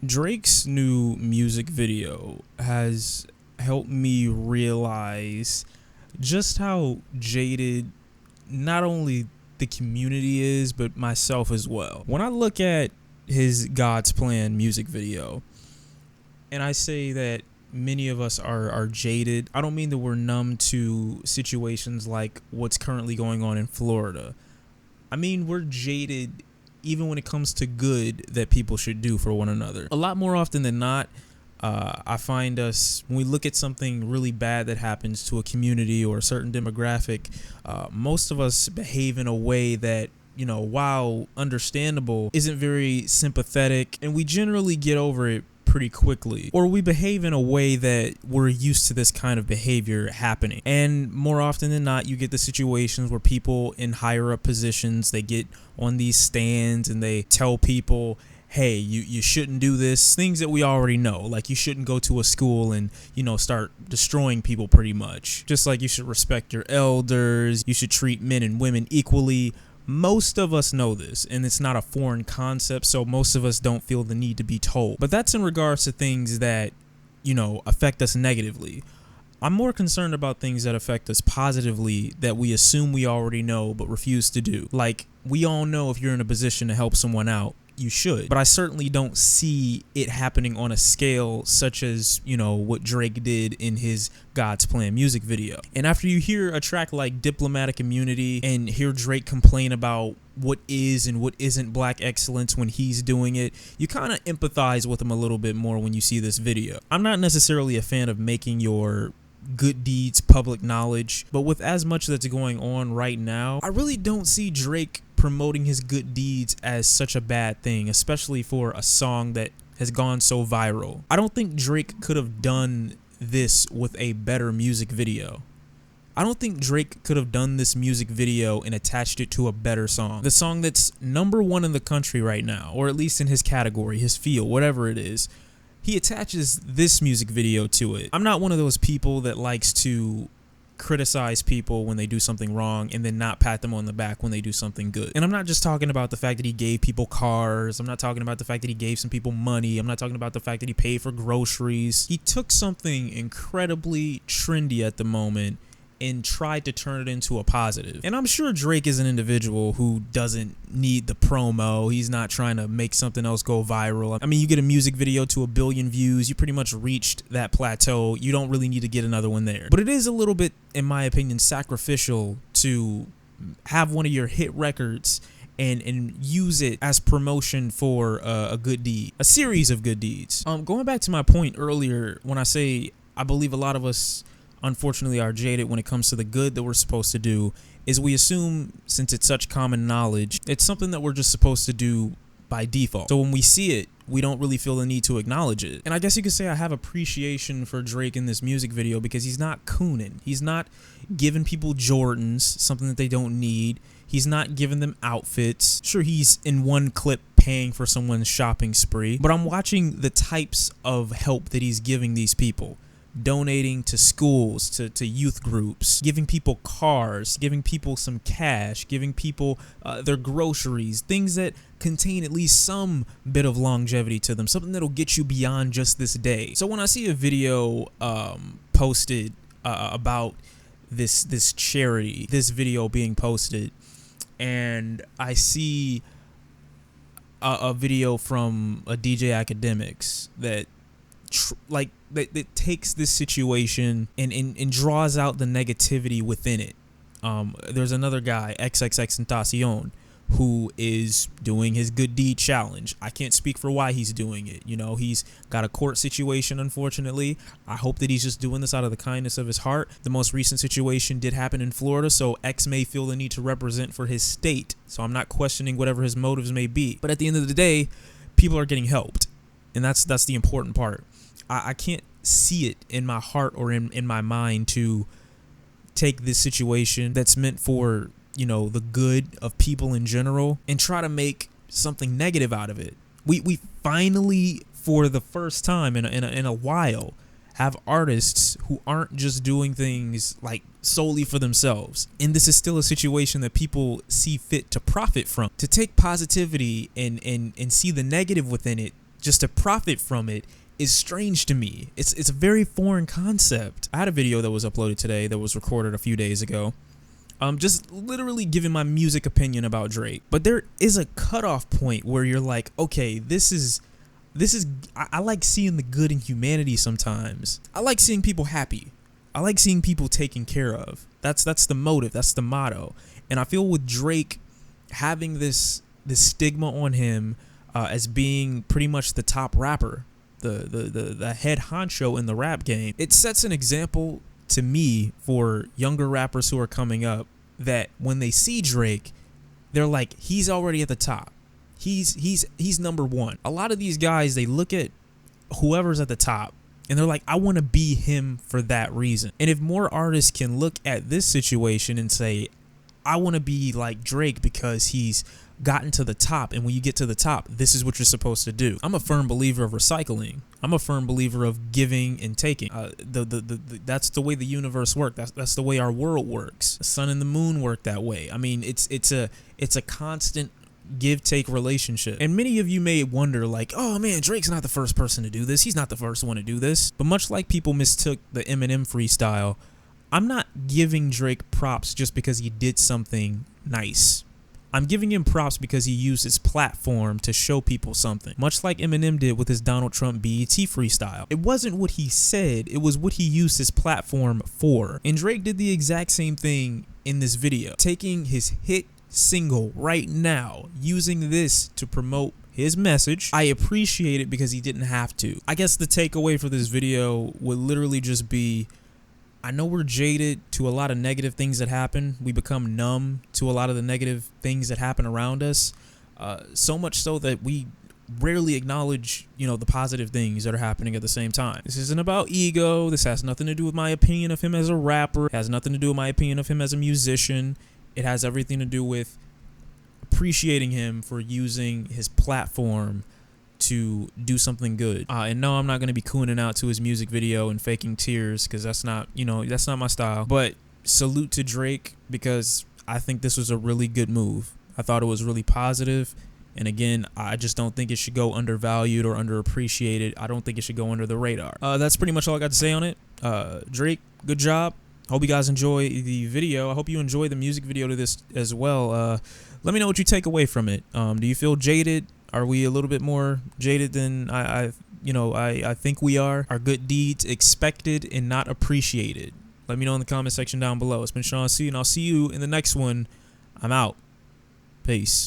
Drake's new music video has helped me realize just how jaded not only the community is, but myself as well. When I look at his God's Plan music video, and I say that many of us are jaded, I don't mean that we're numb to situations like what's currently going on in Florida. I mean, we're jaded even when it comes to good that people should do for one another. A lot more often than not, I find us, when we look at something really bad that happens to a community or a certain demographic, most of us behave in a way that, while understandable, isn't very sympathetic, and we generally get over it pretty quickly, or we behave in a way that we're used to this kind of behavior happening. And more often than not, you get the situations where people in higher up positions, they get on these stands and they tell people, hey, you shouldn't do this, things that we already know, like you shouldn't go to a school and start destroying people, pretty much, just like you should respect your elders, you should treat men and women equally. Most of us know this, and it's not a foreign concept, so most of us don't feel the need to be told. But that's in regards to things that, affect us negatively. I'm more concerned about things that affect us positively that we assume we already know but refuse to do. Like, we all know if you're in a position to help someone out, you should. But I certainly don't see it happening on a scale such as, what Drake did in his God's Plan music video. And after you hear a track like Diplomatic Immunity and hear Drake complain about what is and what isn't black excellence when he's doing it, you kind of empathize with him a little bit more when you see this video. I'm not necessarily a fan of making your good deeds public knowledge, but with as much that's going on right now, I really don't see Drake promoting his good deeds as such a bad thing, especially for a song that has gone so viral. I don't think Drake could have done this with a better music video. I don't think Drake could have done this music video and attached it to a better song. The song that's #1 in the country right now, or at least in his category, his field, whatever it is. He attaches this music video to it. I'm not one of those people that likes to criticize people when they do something wrong and then not pat them on the back when they do something good. And I'm not just talking about the fact that he gave people cars. I'm not talking about the fact that he gave some people money. I'm not talking about the fact that he paid for groceries. He took something incredibly trendy at the moment and tried to turn it into a positive. And I'm sure Drake is an individual who doesn't need the promo. He's not trying to make something else go viral. I mean, you get a music video to 1 billion views, you pretty much reached that plateau. You don't really need to get another one there. But it is a little bit, in my opinion, sacrificial to have one of your hit records and use it as promotion for a good deed, a series of good deeds. Going back to my point earlier, when I say I believe a lot of us unfortunately are jaded when it comes to the good that we're supposed to do, is we assume, since it's such common knowledge, it's something that we're just supposed to do by default. So when we see it, we don't really feel the need to acknowledge it. And I guess you could say I have appreciation for Drake in this music video because he's not cooning. He's not giving people Jordans, something that they don't need. He's not giving them outfits. Sure, he's in one clip paying for someone's shopping spree, but I'm watching the types of help that he's giving these people. Donating to schools, to youth groups, giving people cars, giving people some cash, giving people their groceries, things that contain at least some bit of longevity to them, something that'll get you beyond just this day. So when I see a video posted about this charity, this video being posted, and I see a video from a DJ Academics that that takes this situation and draws out the negativity within it. There's another guy, XXXTentacion, who is doing his good deed challenge. I can't speak for why he's doing it. He's got a court situation, unfortunately. I hope that he's just doing this out of the kindness of his heart. The most recent situation did happen in Florida, so X may feel the need to represent for his state. So I'm not questioning whatever his motives may be. But at the end of the day, people are getting helped. And that's the important part. I can't see it in my heart or in my mind to take this situation that's meant for, the good of people in general and try to make something negative out of it. We finally, for the first time in a while, have artists who aren't just doing things like solely for themselves. And this is still a situation that people see fit to profit from. To take positivity and see the negative within it just to profit from it is strange to me. It's a very foreign concept. I had a video that was uploaded today that was recorded a few days ago. Just literally giving my music opinion about Drake. But there is a cutoff point where you're like, okay, this is I like seeing the good in humanity sometimes. I like seeing people happy. I like seeing people taken care of. That's the motive. That's the motto. And I feel with Drake having this stigma on him as being pretty much the top rapper, the head honcho in the rap game, it sets an example to me for younger rappers who are coming up that when they see Drake, they're like, he's already at the top. He's number one. A lot of these guys, they look at whoever's at the top and they're like, I want to be him for that reason. And if more artists can look at this situation and say, I want to be like Drake because he's gotten to the top, and when you get to the top, this is what you're supposed to do. I'm a firm believer of recycling. I'm a firm believer of giving and taking. That's the way the universe works. That's the way our world works. The sun and the moon work that way. I mean, it's a constant give-take relationship. And many of you may wonder, like, oh man, Drake's not the first person to do this. He's not the first one to do this. But much like people mistook the Eminem freestyle, I'm not giving Drake props just because he did something nice. I'm giving him props because he used his platform to show people something, much like Eminem did with his Donald Trump BET freestyle. It wasn't what he said, it was what he used his platform for. And Drake did the exact same thing in this video, taking his hit single right now, using this to promote his message. I appreciate it because he didn't have to. I guess the takeaway for this video would literally just be, I know we're jaded to a lot of negative things that happen. We become numb to a lot of the negative things that happen around us. So much so that we rarely acknowledge, the positive things that are happening at the same time. This isn't about ego. This has nothing to do with my opinion of him as a rapper. It has nothing to do with my opinion of him as a musician. It has everything to do with appreciating him for using his platform to do something good. And no, I'm not going to be cooning out to his music video and faking tears because that's not my style. But salute to Drake because I think this was a really good move. I thought it was really positive. And again, I just don't think it should go undervalued or underappreciated. I don't think it should go under the radar. That's pretty much all I got to say on it. Drake, good job. Hope you guys enjoy the video. I hope you enjoy the music video to this as well. Let me know what you take away from it. Do you feel jaded? Are we a little bit more jaded than I think we are? Are good deeds expected and not appreciated? Let me know in the comment section down below. It's been Shawn C, and I'll see you in the next one. I'm out. Peace.